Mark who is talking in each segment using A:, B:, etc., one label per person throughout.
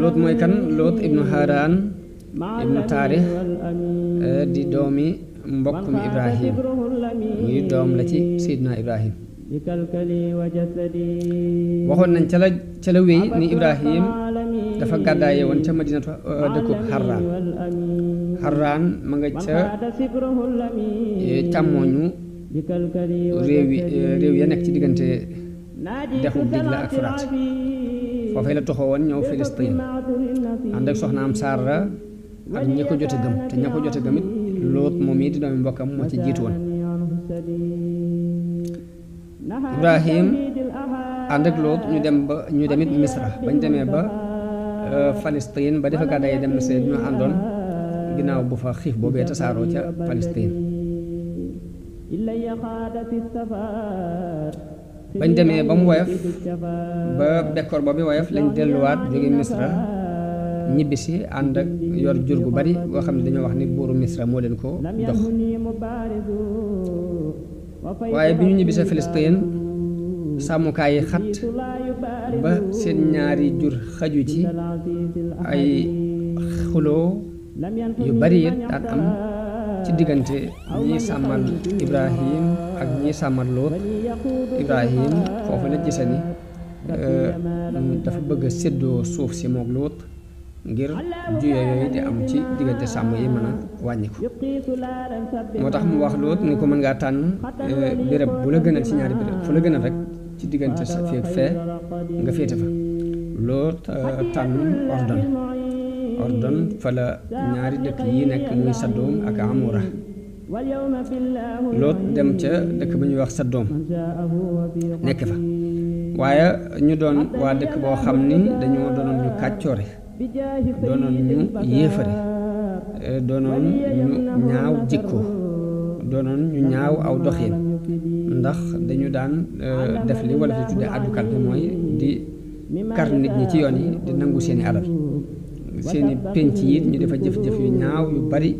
A: Loot mooy kan? Loot ibnu Haaraan ibnu Taarix di doomi mbokkum Ibrahim muy doom la ci Seydina Ibrahim. waxoon nañ ca la wéy ni Ibrahim dafa gàddaaye woon ca madinatu dëkkub Harraan ma nga ca càmmooñu réew ya nekk ci diggante dexub Dijla ak Furaat. foofee la toxoo woon ñëw Filistin ànd ak soxnaam Saara ak ñi ko jote gëm te ña ko jote gëm it Loot moom yi di doomi mbokkam moo ci jiitu woon. Ibrahim ànd ak Loot ñu demit Misra bañ demee ba Palestine ba defa gàddaay dem Misra ñu àndoon ginnaaw bu fa xiif boobee tasaaroo ca Palestine. bañ demee ba mu woyof ba bekkoor boobu woyof lañ delluwaat jóge Misra ñibbisi ànd ak yor jur gu bari boo xam ne dañoo wax ni buuru Misra moo leen ko jox. waaye bi ñu ñibbisee Palestine sàmmukaay yi xat ba seen ñaari jur xaju ci ay xuloo yu bari it daan am ci diggante ñii sàmmal Ibrahim ak ñii sàmmal Loot. Ibrahim foofu la gise ni dafa bëgg a séddoo suuf si mook Loot ngir juye yooyu di am ci diggante sàmm yi mën a wàññi ko. moo tax mu wax Loot ni ko mën ngaa tànn béréb bu la gënal ci ñaari béréb fu la gënal rek ci diggante sa fii ak fee nga féete fa. Loot tànn Ordon fa la ñaari dëkk yi nekk muy Saddoom ak Amura. Loot dem ca dëkk ba ñuy wax Saddoom nekk fa waaye ñu doon waa dëkk boo xam ni dañoo doonoon ñu kàccoore, doonoon ñu yéefare, doonoon ñu ñaaw jikko, doonoon ñu ñaaw aw doxin, ndax dañu daan def li wala fi tudde àddukat bi mooy di kar nit ñi ci yoon yi di nangu seeni alal, seeni penc yi ñu defa jëf-jëf yu ñaaw yu bari.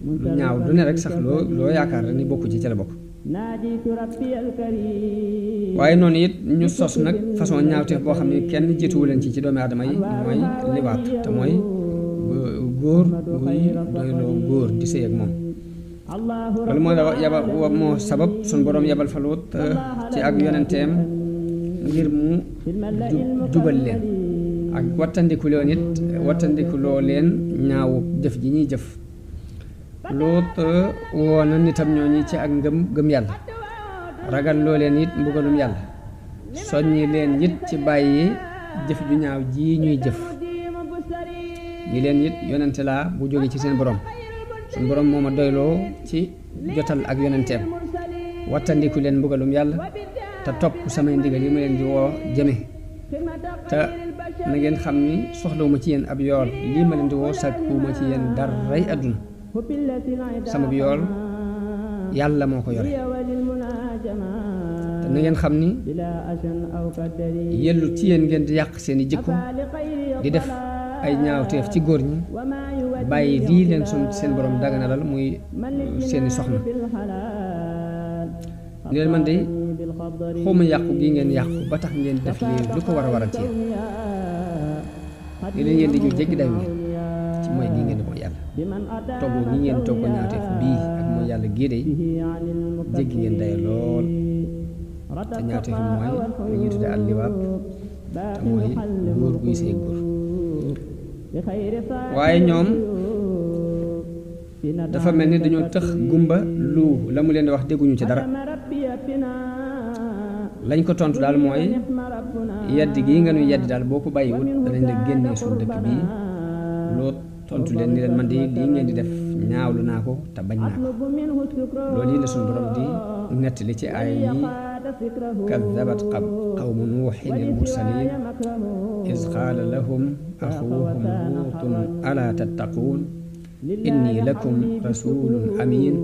A: lu ñaaw du ne rek sax loo yaakaar ni bokku ci ca la bokk. waaye noonu it ñu sos nag façon ñaawteef boo xam ne kenn jiituwu leen ci doomi aadama yi mooy liwaat te mooy góor buy doyloo góor di sëy ak moom. loolu moo sabab suñ boroom yebal fa Luut ci ak yonenteem ngir mu jubal leen ak wattandiku loo leen ñaawu jëf ji ñuy jëf. Luut woo na nitam ñooñi ci ak gëm yàlla, ragal loo leen it mbugalum yàlla, soññi leen it ci bàyyi jëf ju ñaaw ji ñuy jëf. ñi leen it yonente laa bu jóge ci seen borom, suñ borom moo ma doyloo ci jotal ak yonenteem, wattandiku leen mbugalum yàlla te topp samay ndigal yi ma leen di woo jëme, te na ngeen xam ni soxlawuma ci yéen ab yool, lii ma leen di woo sàkkuwuma ci yéen daray àdduna, sama bi yool yàlla moo ko yore. te na ngeen xam ni yellu ci yéen ngeen di yàq seeni jikko, di def ay ñaawteef ci góor ñi, bàyyi lii leen seen borom daganalal muy seeni soxna. ni leen man de xawma yàqu gi ngeen yàqu ba tax ngeen def lii lu ko war a waral ci yéen. ni leen yéen di ñu jéggi dayu ngeen ci mooy gi ngeen di mooy yàlla, togg ñi ngeen togg ñaawteef bii ak mooy yàlla gii de jéggi ngeen daye lool. te ñaawteef yi mooy li ñuy tudde alliwaat te mooy góor guy sëy góor. waaye ñoom dafa mel ni dañoo tëx gumba lu la mu leen di wax dégguñu ci dara. lañ ko tontu daal mooy yedd gii nga nuy yedd daal boo ko bàyyiwut danañ la génnee suñu dëkk bii. Loot tontu leen ni leen man de lii ngeen di def ñaawlu naa ko te bañ naa ko. loolu yi la suñu borom di nettali ci ay yi kaddabat qawmu nuuhin al-mursaliin iz qaala lahum axuuhum luutun alaa tattaquun inni lakum rasuulun amiin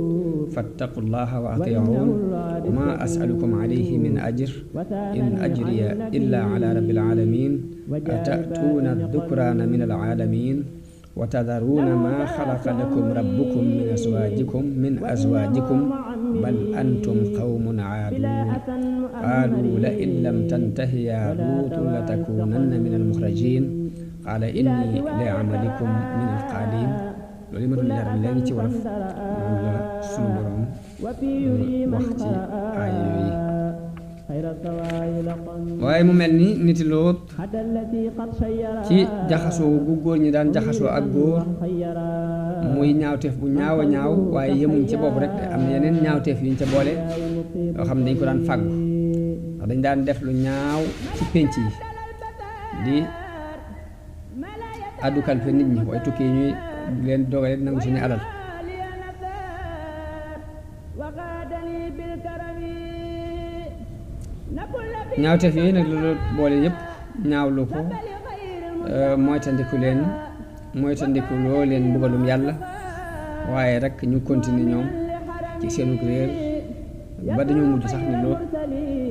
A: fattaqu llaha wa atiicuun wa maa as'alukum alayhi min ajr in ajriya illaa alaa rabbil aalamiin ata'tuuna ad-dukraana min al-aalamiin wa tadharuuna maa xalaqa lakum rabbukum min azwaajikum bal antum qawmun aaduun qaaluu la in lam tantahi yaa luutu latakuunanna min al-muxrajiin qaala inni li amalikum min alqaalin loolu yi ma doon leeral léegi ci wolof moom la sunu borom wax ci aaya yooyu waaye mu mel ni niti Lóot ci jaxasoo gu góor ñi daan jaxasoo ak góor muy ñaawteef bu ñaaw a ñaaw waaye yemuñ ci boobu rek am na yeneen ñaawteef yuñ ca boole yoo xam ne dañ ko daan fàggu ndax dañ daan def lu ñaaw ci pénc yi di addu kalpe nit ñi waaye tukki yi ñuy leen dogale nangu suñu alal ñaawteef yooyu nag loolu boole yëpp ñaawlu ko moytandiku loo leen mbugalum yàlla waaye rek ñu continuer ñoom ci seenu réer ba dañoo mujj sax ni Lóot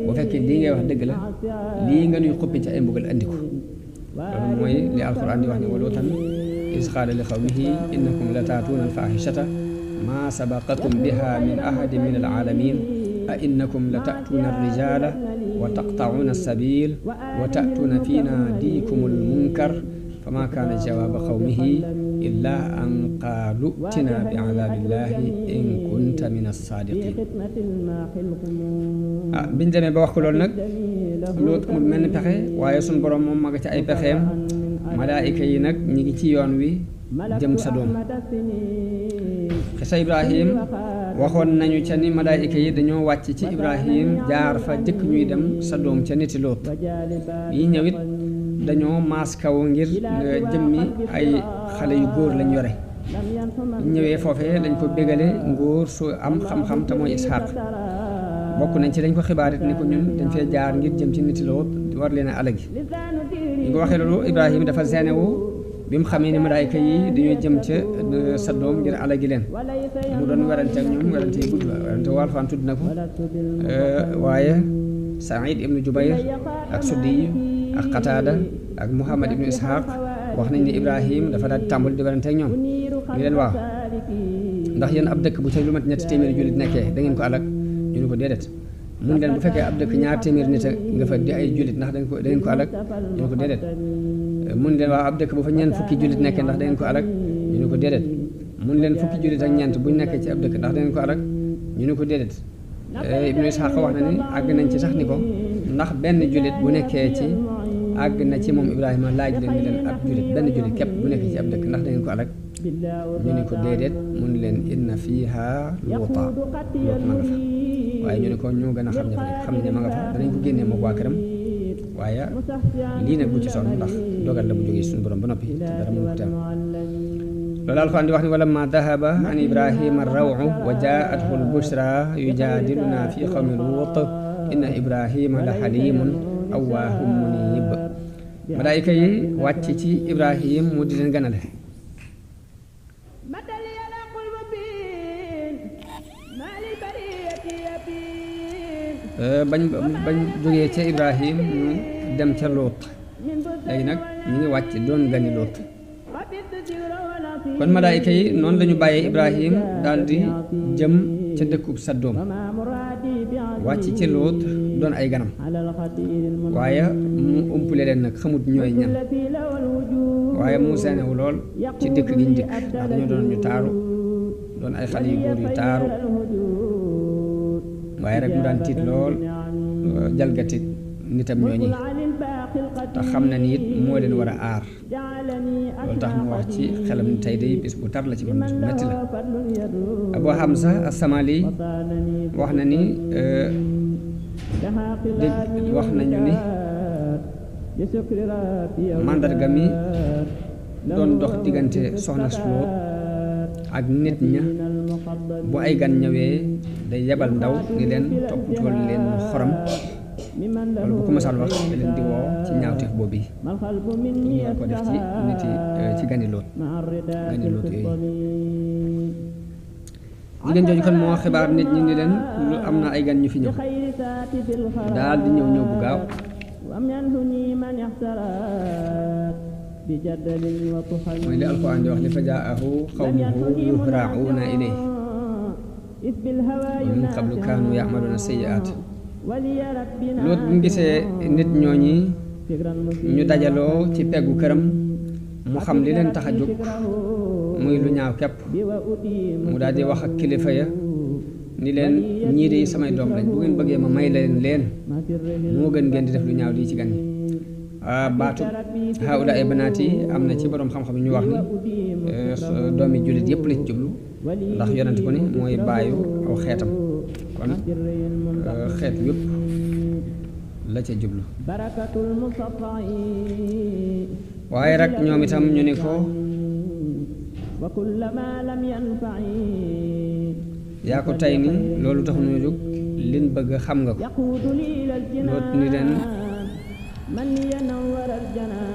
A: bu fekkee lii ngay wax dëgg la lii nga nuy xuppi ci ay mbugal andi ko loolu mooy li alquran di wax ne wa Lóotan iz qaala li qawmihi innakum la taatuuna alfaaxishata maa sabaqakum biha min ahadin min alaalamin a innakum la taatuuna alrijala wa taqtacuuna alsabil wa taatuuna fi naadikum almunkar fama kaana jawaaba qawmihi illa an qaalu tina bi adaabillahi in kunta min alsaadiqin biñ demee ba wax ko loolu nag Lóot amul mel ni pexe waaye suñ borom moom ma nga ci ay pexeem malaayika yi nag ñi ngi ci yoon wi jëm Sadom xisa Ibrahim waxoon nañu ca ni malaayika yi dañoo wàcc ci Ibrahim jaar fa jëkk ñuy dem Sadom ca niti Lóot yi ñëwit dañoo maas kaw ngir jëmmi ay xale yu góor lañ yore ñëwee foofee lañ ko bégale ngóor su am xam-xam te mooy Isxaaq bokk nañ ci dañ ko xibaarit ni ko ñun dañ fee jaar ngir jëm ci niti Lóot war leen a alagi ñu ko waxee loolu Ibrahima dafa seenewu bi mu xamee ni malaayka yi dañoo jëm ca Sadom ngir alagi leen mu doon werante ak ñoom werante yi gudd werante Alxuraan tudd na ko waaye Saïd ibnu Jubayr ak Suddi ak Qataada ak Muhammad ibnu Isxaaq wax nañ ni Ibrahim dafa daal di tàmbali di werante ak ñoom ñu leen waaw ndax yéen ab dëkk bu ca lu mat ñetti téeméeri jullit nekkee da ngeen ko alag ñu ne ko déedéet mun leen bu fekkee ab dëkk ñaar téeméeri nit nga fa di ay jullit ndax da ngeen ko alag ñu ne ko déedéet mun leen waaw ab dëkk bu fa ñeent fukki jullit nekkee ndax da ngeen ko alag ñu ne ko déedéet mun leen fukki jullit ak ñeent buñ nekkee ci ab dëkk ndax da ngeen ko alag ñu ne ko déedéet Ibnu Isxaaq wax na ni àgg nañ ci sax ni ko ndax benn jullit bu nekkee ci àgg na ci moom Ibrahima laaj leen ni leen ab jullit benn jullit képp bu nekkee ci ab dëkk ndax da ngeen ko alag ñu ne ko déedéet mun leen inna fiiha Luuta Luut ma nga fa waaye ñu ne ko ñoo gën a xam ne ma nga fa danañ ko génnee moom waa këram waaye lii nag bu ci sonn ndax dogal la bu jógee suñu borom ba noppi te dara mënu ko teem loolu Alxuraan di wax ni wala ma dahaba an Ibrahima rawu wa jaathu lbushra yujaadiluna fi qawmi Luut inna Ibrahima la xalimun awwaahum munib malaayika yi wàcc ci Ibrahim mu di leen ganale bañ jógee ca Ibrahim ñu dem ca Lóot léegi nag ñu ngi wàcc doon gani Lóot kon malaayika yi noonu lañu bàyyee Ibrahim daal di jëm ca dëkkub Sadom wàcc ci Lóot doon ay ganam waaye mu umpule leen nag xamut ñooy ñan waaye mu seenewu lool ci dëkk gi ñu dëkk ndax dañoo doon ñu taaru doon ay xale yu góor yu taaru waaye rek mu daan tiit lool jalgati nitam ñooñi te xam na ni it moo leen war a aar loolu tax mu wax ci xelam ni tey day bis bu tar la ci man bis bu metti la Abu Hamza as-Samali wax na ni wax nañu ni màndarga mi doon dox diggante soxna Lóot ak nit ña bu ay gan ñëwee day yebal ndaw ni leen toppatool leen xorom wala bu ko masal wax da leen di woo ci ñaawteef boobu yi ñu war ko def ci nit yi ci gani Lóot yooyu jigéen jooju kon moo xibaar nit ñi ni leen lu am na ay gan ñu fi ñëw daal di ñëw bu gaaw mooy li Alxuraan di wax li fa jaahu qawmuhu yuhra'uuna ilayhi wa min qablu kaanu ya'maluuna sayyi'aat Lóot bu ñu gisee nit ñooñi ñu dajaloo ci peggu këram mu xam li leen tax a jóg muy lu ñaaw képp mu daal di wax ak kilifa ya ni leen ñii de samay doom lañ bu ngeen bëggee ma may leen moo gën ngeen di def lu ñaaw lii ci gan ñi baatu haula ay banaat yi am na ci boroom xam-xam ñu wax ni doomi jullit yépp la ci jublu ndax yonent ko ni mooy bàyyu aw xeetam kon xeet yépp la ca jublu waaye rek ñoom itam ñu ni ko yaa ko tey ni loolu taxu ñu jóg liñ bëgg xam nga ko loolu ni leen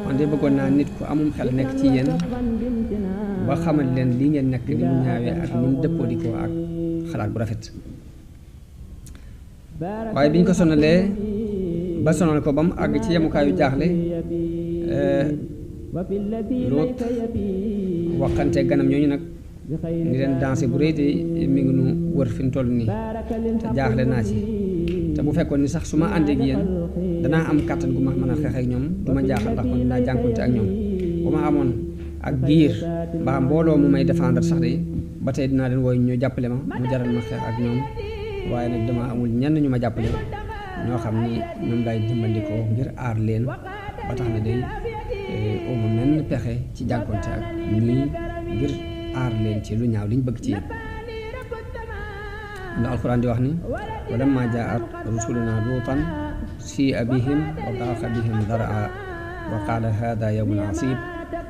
A: man de bëggoon naa nit ku amum xel nekk ci yéen ba xamal leen lii ngeen nekk ni mu ñaawee ak ni mu dëppoo di ko ak xalaat bu rafet waaye bi ñu ko sonalee ba sonal ko ba mu àgg ci yemukaayu jaaxle Luut waxante ganam ñooñu nag ni leen dansé bu rëy de mi ngi nu wër fi mu toll nii te jaaxle naa ci te bu fekkoon ni sax su ma àndeek yéen danaa am kàttan gu ma mën a xeex ak ñoom du ma jaaxal ndax kon dinaa jànkonte ak ñoom bu ma amoon ak giir mbaa mbooloo mu may défendre sax de ba tey dinaa leen wooy ñu jàppale ma mu jaral ma xeex ak ñoom waaye nag dama amul ñenn ñu ma jàppale ñoo xam ni ñoom laay dimbandikoo ngir aar leen ba tax na day amu menn pexe ci jànkonte ak ñii ngir aar leen ci lu ñaaw liñ bëgg ci yéen ndax alxuraan di wax ni wa lamma jaa'at rusuluna luutan sii'a bihim wa daaqa bihim daraa wa qaala haada yawmun asiib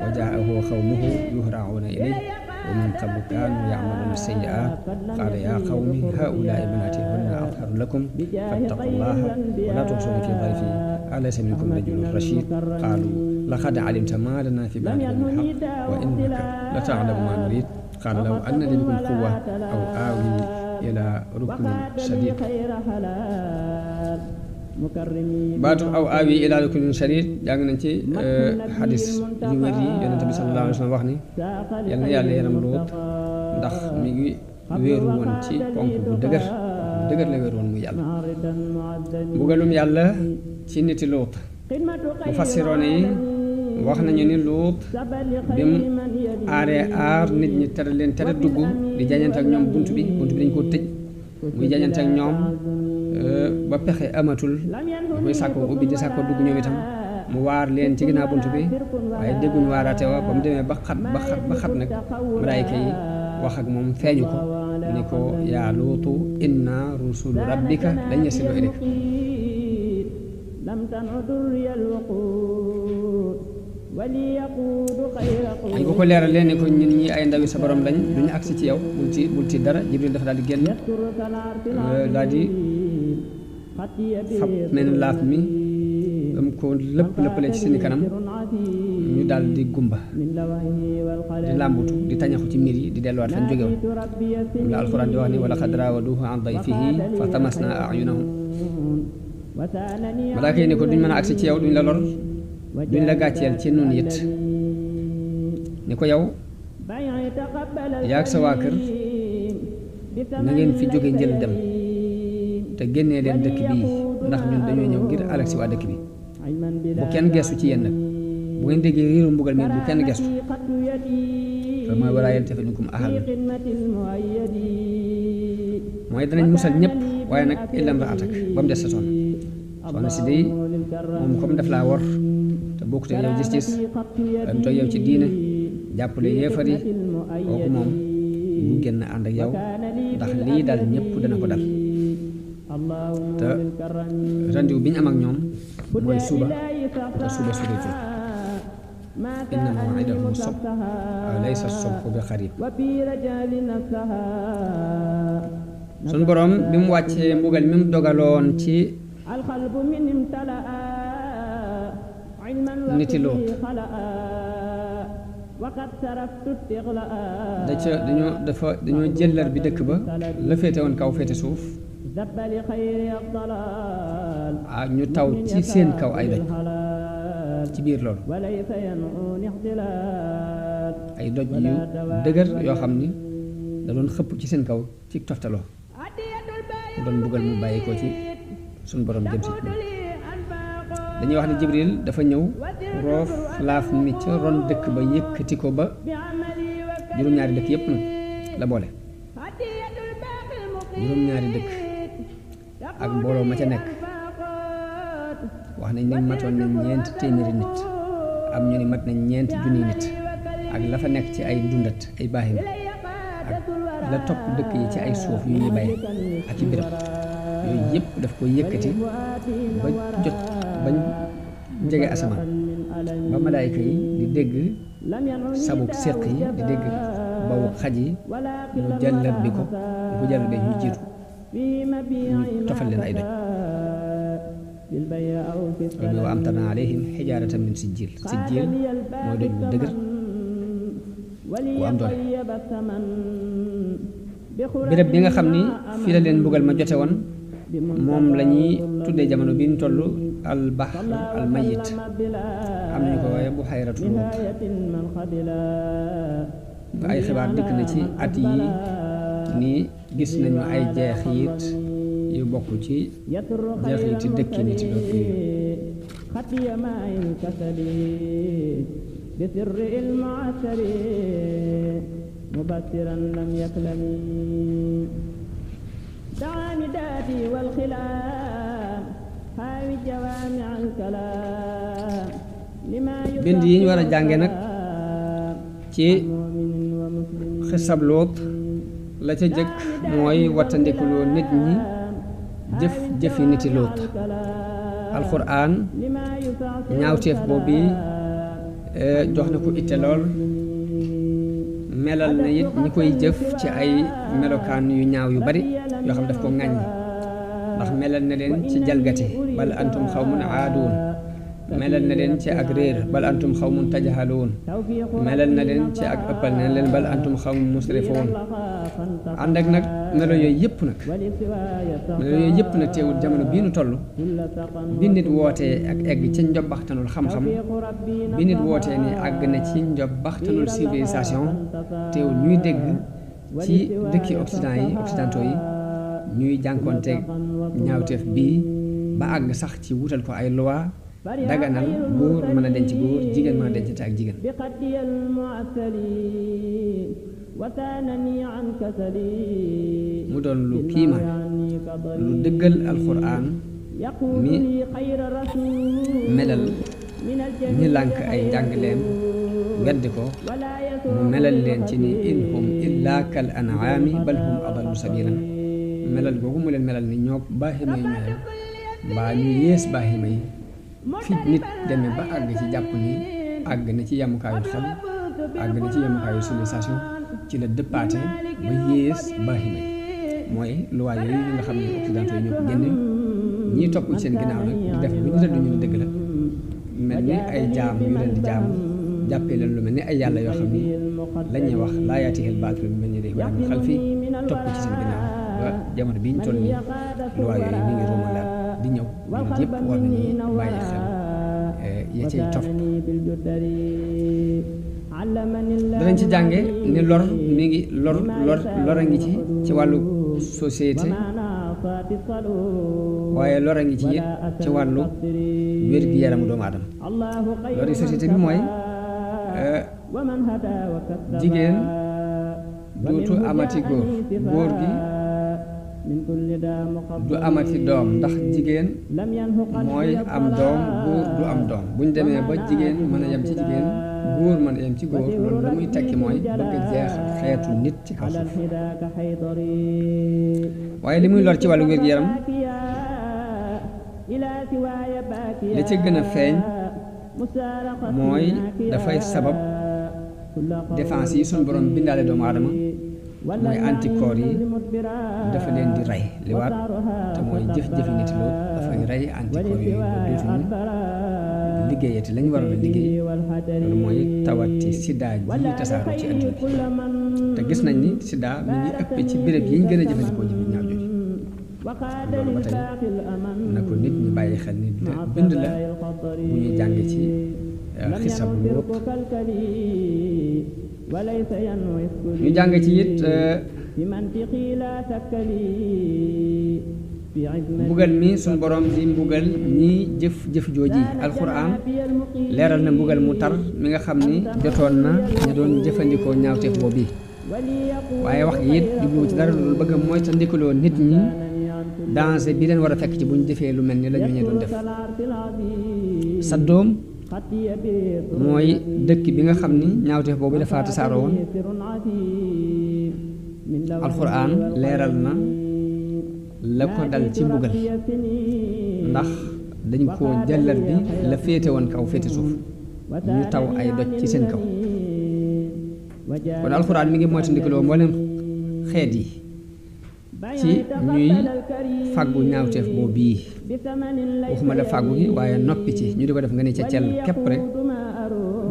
A: wa jaa'ahu qawmuhu yuhra'uuna ilayhi wa min qablu kaanu ya'maluuna sayyi'aat qaala yaa qawmi haa'ulaa'i banaatii hunna atharu lakum fattaqullaaha wa laa tuxzuunii fii dayfii alaysa minkum rajulun rashiid qaaluu laqad alimta maa lanaa fii banaatiika min haqq wa innaka la ta'lamu maa nuriid qaala law anna lii bikum quwwa aw aawii ilaa ruknin shadiid baatu aw aawi ilaa ruknin shadiid jàng nañ ci xadis yu wér yi yonent bi sallallaahu alayhi wa sallam wax ni yal na yàlla yaram Luut ndax mi ngi wéeru woon ci ponk bu dëgër la wéeru woon muy yàlla mbugalum yàlla ci niti Luut mu fassiroone yi wax nañu ni Luut bi mu aar nit ñi tere dugg di jañante ak ñoom bunt bi dañ koo tëj muy jañante ak ñoom ba pexe amatul muy sàkkoo ubbi di sàkkoo dugg ñoom itam mu waar leen ci ginnaaw bunt bi waaye dégguñu waaraate wa ba mu demee ba xat nag malaayika yi wax ak moom feeñu ko ni ko yaa Luutu inna rusulu rabbika lan yasilu ilayk dañ ko leeral leen ni ko ñun ñi ay ndawi sa borom lañ duñu agsi ci yow bul ci dara Jibril dafa daal di génn daal di fab mel laaf mi dam ko lëppale ci seeni kanam ñu daal di gumba di làmbutu di tañaxu ci mbir yi di delluwaat fañ jóge woon moom la alxuraan di wax ni wa laqad raawaduuhu an dayfihi fa tamasnaa a'yunahum malaaka yi ni ko duñ mën a agsi ci yow duñ la lor duñ la gàcceel ci nun it ni ko yow yaag sa waa kër na ngeen fi jóge njël dem te génnee leen dëkk bii ndax ñun dañoo ñëw ngir alag si waa dëkk bi bu kenn gestu ci yéen nag bu ngeen déggee riiru mbugal mi bu kenn gestu loolu mooy walaa yaltafit minkum ahad mooy danañ musal ñëpp waaye nag illa imra'atak ba mu des sa soxna si day moom comme daf laa wor te bokkut ak yow gis-gis dañ toog yow ci diine jàppale yéefar yi kooku moom bu génn ànd ak yow ndax lii dal ñëpp dana ko dal te rendiw bi ñu am ak ñoom mooy suba te suba sureetul inna maw'idahum subh laysa subhu bi qarib sun borom bi mu wàccee mbugal mi mu dogaloon ci niti Luut dañoo jëllar bi dëkk ba la féete woon kaw féete suuf ñu taw ci seen kaw ay doj ci biir loolu ay doj yu dëgër yoo xam ni da doon xëpp ci seen kaw ci toftaloo mu doon mbugal mu bàyyi ko ci suñ borom jëm si dañuy wax ni Jibril dafa ñëw roof laaf mi ca ron dëkk ba yëkkati ko ba juróom-ñaari dëkk yépp nag la boole juróom-ñaari dëkk ak mbooloo ma ca nekk wax nañ ne matoon nañ ñeent téeméeri nit am ñu ni mat nañ ñeent junniy nit ak la fa nekk ci ay ndundat ay baaxim ak la topp dëkk yi ci ay suuf yu ñuy bay ak i béréb yooyu yëpp daf ko yëkkati ba jot bañ jege asamaan ba malaayka yi di dégg sabuk séq yi di dégg bawu xaj yi mu jàllar bi ko bu jàllar bi ñu jiitu ñu tofal leen ay doj loolu wa amtarna alayhim xijaaratan min sijjiil sijjiil mooy doj bu dëgër bu am doole béréb bi nga xam ni fii la leen mbugal ma jote woon moom la ñuy tuddee jamono bi ñu toll al bahr al mayit am nañu ko waaye bu xayratu Luut ay xibaar dikk na ci at yi nii gis nañu ay jeexit yu bokk ci jeexiti dëkki nit Luut yi
B: مبكرا لم يكلمي دعاني داتي والخلام هاوي جوامع الكلام لما
A: bind yi ñu war a jànge nag ci xisab Luut la ca jëkk mooy wattandikuloo nit ñi jëfi niti Luut alxuraan ñaawteef boobu jox na ko itte lool melal na it ñi koy jëf ci ay melokaan yu ñaaw yu bari yoo xam daf ko ŋàññ ndax melal na leen ci jalgati bal antum xawmun aaduun melal na leen ci ak réer bal antum xawmun tajhaluun melal na leen ci ak ëppal na leen bal antum xawmun musrifuun ànd ak nag melo yooyu yëpp nag teewul jamono bii nu toll bi nit wootee ak egg ci njobbaxtanul xam-xam bi nit wootee ni àgg na ci njobbaxtanul civilisation teewul ñuy dégg ci dëkki occidentaux yi ñuy jànkoonteeg ñaawteef bii ba àgg sax ci wutal ko ay loi daganal góor mën a denc góor jigéen mën a dencante ak jigéen mu doon lu kiimaan lu dëggal alxuraan mi melal ñi lànk ay njàngaleem weddi ko mu melal leen ci ni in hum illa kal an'aami bal hum adallu sabilan melal googu mu leen melal ni ñoo baaxima yi ñooyam mbaa ñu yées baaxima yi fi nit demee ba àgg ci jàpp ni àgg na ci yemukaayu xel àgg na ci yemukaayu civilisation ci la dëppaate ba yées baaxima yi mooy luwaa yooyu yi nga xam ne occidentaux yi ñoo ko génne ñii topp ci seen ginnaaw nag di def lu ñu rëdd ñu ne dëgg la mel ni ay jaam yu leen di jaam jàppee leen lu mel ni ay yàlla yoo xam ni la ñuy wax laa yaatihil baatil min bayni yadayhi wa min xalfihi topp ci seen ginnaaw ba jamono bi ñu toll nii luwaa yooyu mi ngi romalaat di ñëw ñun yëpp war nañu bàyyi xel ya cay topp danañ ci jànge ni lor mi ngi lor a ngi ci wàllu société waaye lor a ngi ci it ci wàllu wér-gi-yaramu doomu aadama lori société bi mooy jigéen dootu amati góor gi du amati doom ndax jigéen mooy am doom góor du am doom bu ñu demee ba jigéen mën a yem ci jigéen góor mën a yem ci góor loolu la muy tekki mooy bëgg a jeex xeetu nit ci kaw suuf waaye li muy lor ci wàllu wér-gu-yaram li ci gën a feeñ mooy dafay sabab défense yi suñu borom bindaale doomu aadama mooy anticorps yi dafa leen di rey liwaat te mooy jëf-jëfi nit loolu dafay rey anticorps yooyu ba dootuñu liggéeyati lañ waroon a liggéey loolu mooy tawati sida ji tasaaroo ci adduna bi te gis nañ ni sida mi ngi ëpp ci béréb yi ñu gën a jëfandikoo ji ñaaw jooju loolu ba tey na ko nit ñi bàyyi xel ni bind la bu ñuy jàng ci xisab Luut ñu jàng ci it mbugal mi suñ borom di mbugal ñi jëf jooji alxuraan leeral na mbugal mu tar mi nga xam ni jotoon na ña doon jëfandikoo ñaawteef boobu bi waaye wax gi it jubluwu ci dara loolu bëgg mooy ta ndikaloo nit ñi danger bi leen war a fekk ci bu ñu defee lu mel ni la ñu doon def Saddoom mooy dëkk bi nga xam ni ñaawteef boobu dafa tasaaroo woon alxuraan leeral na la ko dal ci mbugal ndax dañ koo jàllar bi la féete woon kaw féete suuf ñu taw ay doj ci seen kaw kon alxuraan mi ngi moytandikuloo mboolem xeet yi ci ñuy fàggu ñaawteef boobu bii waxuma la fàggu gi waaye noppi ci ñu di ko def nga ne ca cell képp rek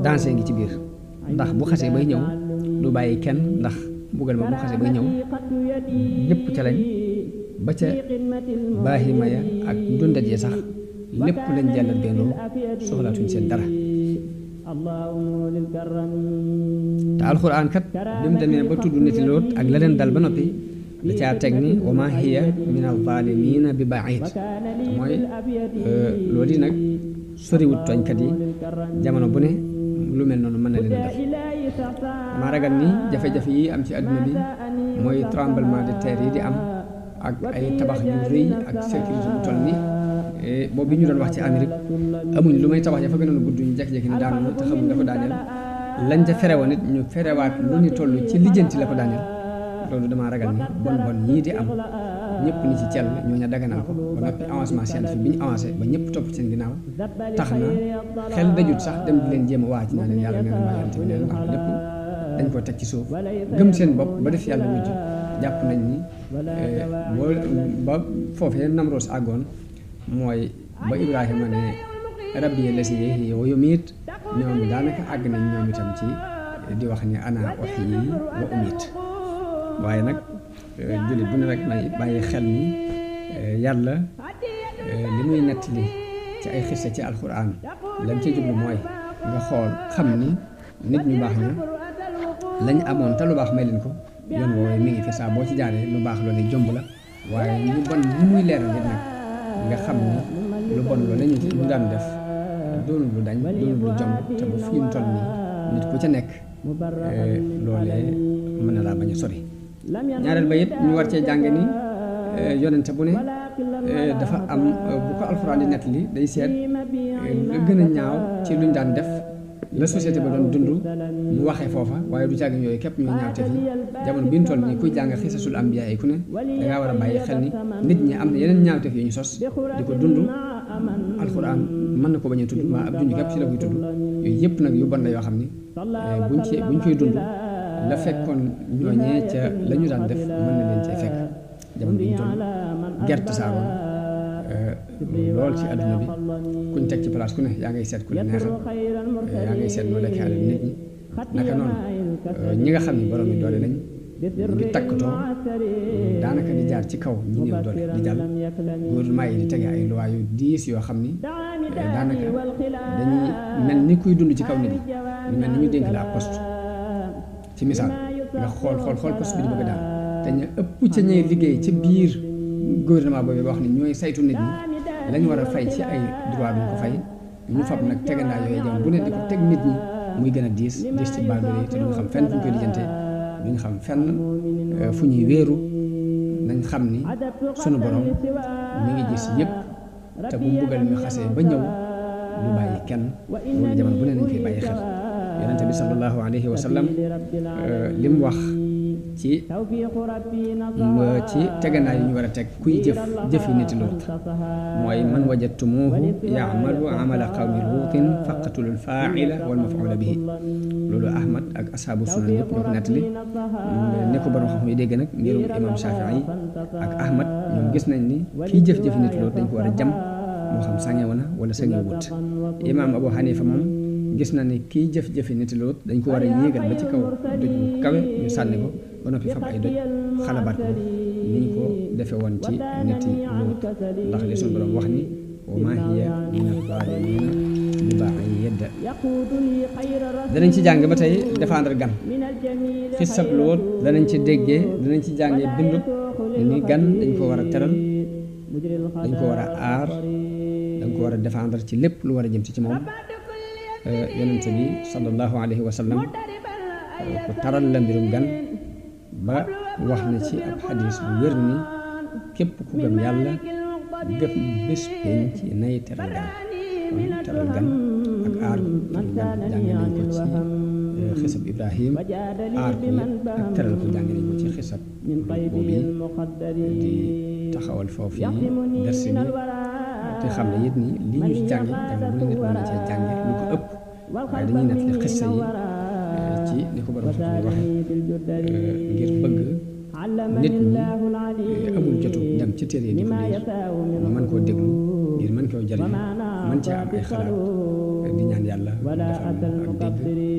A: danger ngi ci biir ndax bu xasee bay ñëw du bàyyi kenn ndax mbugal ma bu xasee bay ñëw ñëpp ca lañ ba ca baahima ya ak dundat ya sax lépp lañ jàllat bennoo soxlaatuñ seen dara te alxuraan kat bi mu demee ba tudd niti Loot ak la leen dal ba noppi da caa teg ni wa ma hiya min al-zaalimiina bi ba'iid te mooy loolu yi nag soriwut tooñkat yi jamono bu ne lu mel noonu mën na leen def maa ragal ni jafe-jafe yi am ci àdduna bi mooy tremblement de terre yi di am ak ay tabax yu rëy ak sécurité bu toll ni boobu bi ñu doon wax ci Amérique amuñ lu may tabax ya fa gënoon a gudd ñu jekki-jekki ni daanu na te xamuñ la ko daaneel lañ ca ferewoon nit ñu ferewaat lu ñu toll ci lijjanti la ko daaneel loolu damaa ragal ni bon yii di am ñëpp ni ci cell ñooñu daganal ko ba noppi avancement scientifique bi ñu avancé ba ñëpp topp seen ginnaaw tax na xel dajut sax dem di leen jéem a waaj naa leen yàlla nee na maa yonent bi neen ndax lépp dañ ko teg ci suuf gëm seen bopp ba def yàlla mujj jàpp nañ ni boo ba foofee Namroos àggoon mooy ba Ibrahima ne rabbi llazii yuhyi wa yumiit ñoom daanaka àgg nañ ñoom itam ci di wax ni ana uhyi wa umiit waaye nag jullit bu ne rek may bàyyi xel ni yàlla li muy nettali ci ay xissa ci alxuraan lam ci jublu mooy nga xool xam ni nit ñu baax ña lañ amoon te lu baax may leen ko yoon woowee mi ngi fi saa boo ci jaaree lu baax loolu jomb la waaye ñu bon ñi muy leeral nit nag nga xam ni lu bon loolu ñu daan def doonul lu dañ doonul lu jomb te ba fi ñu toll nii nit ku ca nekk loolee mën na laa bañ a sori ñaareel ba it ñu war cee jànge ni yonente bu ne dafa am bu ko alxuraan di nettali day seet la gën a ñaaw ci luñ daan def la société ba doon dund mu waxee foofa waaye du càgg yooyu képp ñuy ñaaw te fi jamono bi ñu toll nii kuy jàng xisasul ambiya yi ku ne dangaa war a bàyyi xel ni nit ñi am na yeneen ñaawteef yu ñu sos di ko dund alxuraan mën na ko bañ a tudd waa ab junj képp ci la koy tudd yooyu yëpp nag yu bon la yoo xam ni buñ koy dund la fekkoon ñooñee ca la ñu daan def mën na leen cee fekk jamono bi ñu toll gerte saaroon lool ci àdduna bi kuñ teg ci place ku ne yaa ngay seet ku la neexal yaa ngay seet noo lekkaale nit ñi naka noonu ñi nga xam ni borom yi doole lañ ngi takkatoo daanaka di jaar ci kaw ñi néew doole di jàll gouvernement yi di tege ay loi yu diis yoo xam ni daanaka dañuy mel ni kuy dund ci kaw nit ñi ñu mel ni ñu dénk la ab poste ci misaal nga xool poste bi di bëgg daal te ñu ëpp ca ñay liggéey ca biir gouvernement boobu wax ni ñooy saytu nit ñi lañ war a fay ci ay droit duñ ko fay ñu fab nag tegandaa yooyu jamono bu ne di ko teg nit ñi muy gën a diis ci baadoolo yi te duñu xam fenn fu ñu koy lijjantee duñu xam fenn fu ñuy wéeru nañ xam ni sunu borom mi ngi gis yëpp te bu mbugal mi xasee ba ñëw du bàyyi kenn loolu jamono bu ne nañ koy bàyyi xel yonente bi sallallahu alayhi wa sallam li mu wax ci tegandaay yi ñu war a teg kuy jëf yi niti Luut mooy man wajadtumuuhu yaamalu amala qawmi luutin faqtulul faaila wal mafuula bihi loolu Ahmad ak ashaabu sunan yëpp ñoo ko nettali ne ko borom xam yi dégg nag ngirum imam Shafii ak Ahmad ñoom gis nañ ni kiy jëf-jëfi niti Luut dañ ko war a jam moo xam sangewu na wala sangewu wut imam Abu Hanifa moom gis na ni kiy jëf-jëfi niti Luut dañ ko war a yéegal ba ci kaw doj bu kawe ñu sànni ko ba noppi fab ay doj xalabaat ko ni ñu ko defe woon ci niti Luut ndax li suñu borom wax ni wa maa hiya min az-zaalimiina bi ba'iid danañ ci jàng ba tey défendre gan xisab Luut danañ ci déggee danañ ci jàngee bindu ni gan dañ ko war a teral dañ ko war a aar dañ ko war a défendre ci lépp lu war a jëm ci moom yonent bi sallallahu alayhi wa sallam ku taral la mbirum gan ba wax na ci ab xadis bu wér ni képp ku gëm yàlla gëm bés penc nay teral gan kon teral gan ak aar gan jànge nañ ko ci xisab Ibrahim aar ko ak teral ko jànge nañ ko ci xisab boobu di taxawal foofu yi dersi bi te xam ne it ni li ñu fi jànge jamono bu ne nit mën na cee jànge lu ko ëpp waaye dañuy nettali xissa yi ci ni ko borom xam ne waxe ngir bëgg nit ñi amul jotu dem ci téere yi di ko liir ñu mën koo déglu ngir mën koo jariñ mën cee am ay xalaat di ñaan yàlla defal ak dégg